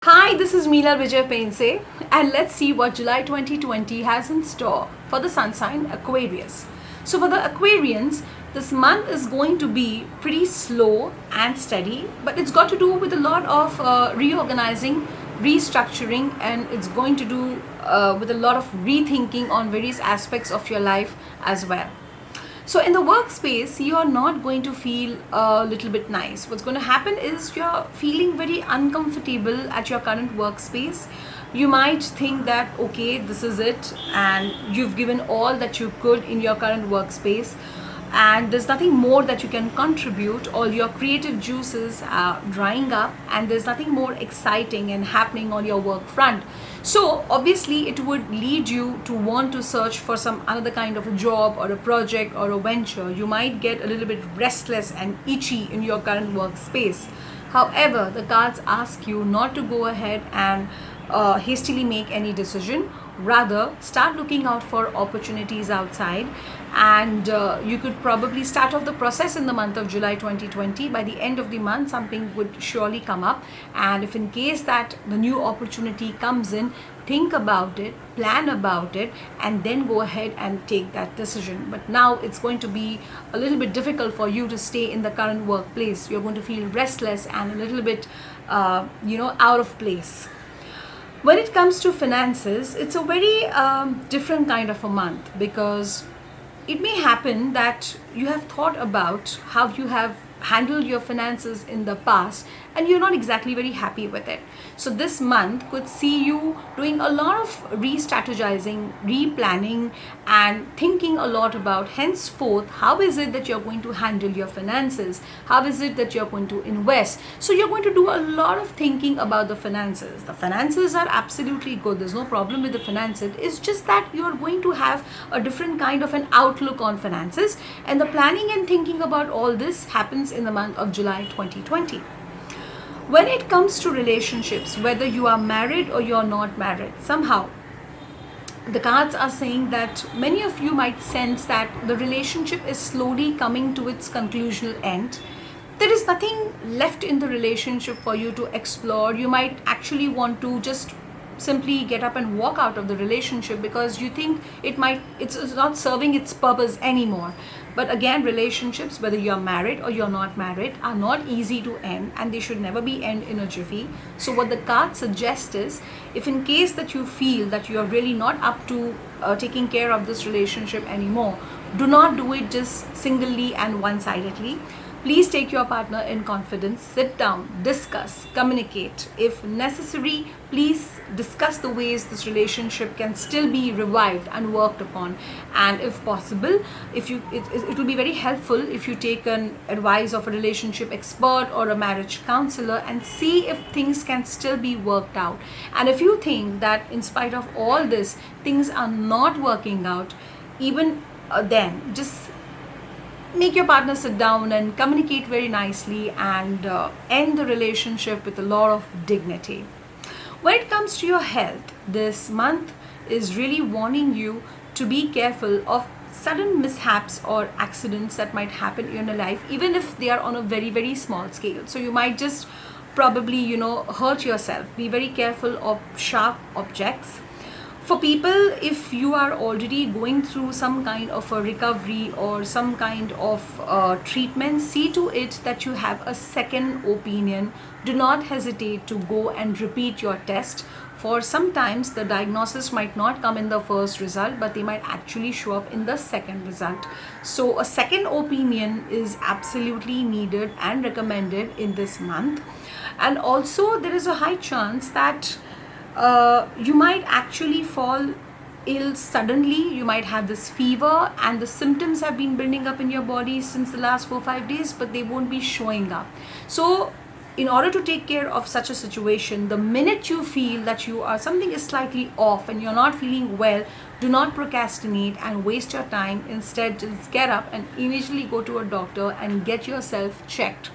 Hi, this is Meela Vijay Pense, and let's see what July 2020 has in store for the sun sign Aquarius. So, for the Aquarians, this month is going to be pretty slow and steady, but it's got to do with a lot of reorganizing, restructuring, and it's going to do with a lot of rethinking on various aspects of your life as well. So in the workspace, you are not going to feel a little bit nice. What's going to happen is you're feeling very uncomfortable at your current workspace. You might think that, okay, this is it, and you've given all that you could in your current workspace, and there's nothing more that you can contribute. All your creative juices are drying up, and there's nothing more exciting and happening on your work front. So obviously it would lead you to want to search for some another kind of a job or a project or a venture. You might get a little bit restless and itchy in your current workspace. However, the cards ask you not to go ahead and hastily make any decision. Rather, start looking out for opportunities outside, and you could probably start off the process in the month of July 2020. By the end of the month, something would surely come up, and if in case that the new opportunity comes in, think about it, plan about it, and then go ahead and take that decision. But now it's going to be a little bit difficult for you to stay in the current workplace. You're going to feel restless and a little bit out of place. When it comes to finances, it's a very different kind of a month, because it may happen that you have thought about how you have handled your finances in the past and you're not exactly very happy with it. So this month could see you doing a lot of re-strategizing, replanning, and thinking a lot about henceforth how is it that you're going to handle your finances, how is it that you're going to invest. So you're going to do a lot of thinking about the finances. The finances are absolutely good, there's no problem with the finances. It's just that you're going to have a different kind of an outlook on finances, and the planning and thinking about all this happens in the month of July 2020. When it comes to relationships, whether you are married or you're not married, somehow the cards are saying that many of you might sense that the relationship is slowly coming to its conclusional end. There is nothing left in the relationship for you to explore. You might actually want to just simply get up and walk out of the relationship because you think it's not serving its purpose anymore. But again, relationships, whether you're married or you're not married, are not easy to end, and they should never be end in a jiffy. So what the card suggests is, if in case that you feel that you're really not up to taking care of this relationship anymore, do not do it just singly and one-sidedly. Please take your partner in confidence, sit down, discuss, communicate. If necessary, please discuss the ways this relationship can still be revived and worked upon. And if possible, it will be very helpful if you take an advice of a relationship expert or a marriage counselor and see if things can still be worked out. And if you think that in spite of all this, things are not working out, even then, just make your partner sit down and communicate very nicely, and end the relationship with a lot of dignity. When it comes to your health, this month is really warning you to be careful of sudden mishaps or accidents that might happen in your life, even if they are on a very, very small scale. So you might just probably, hurt yourself. Be very careful of sharp objects. For people, if you are already going through some kind of a recovery or some kind of treatment, see to it that you have a second opinion. Do not hesitate to go and repeat your test. For sometimes the diagnosis might not come in the first result, but they might actually show up in the second result. So a second opinion is absolutely needed and recommended in this month. And also there is a high chance that you might actually fall ill suddenly. You might have this fever, and the symptoms have been building up in your body since the last 4-5 days, but they won't be showing up. So in order to take care of such a situation, the minute you feel that something is slightly off and you're not feeling well, do not procrastinate and waste your time. Instead, just get up and immediately go to a doctor and get yourself checked.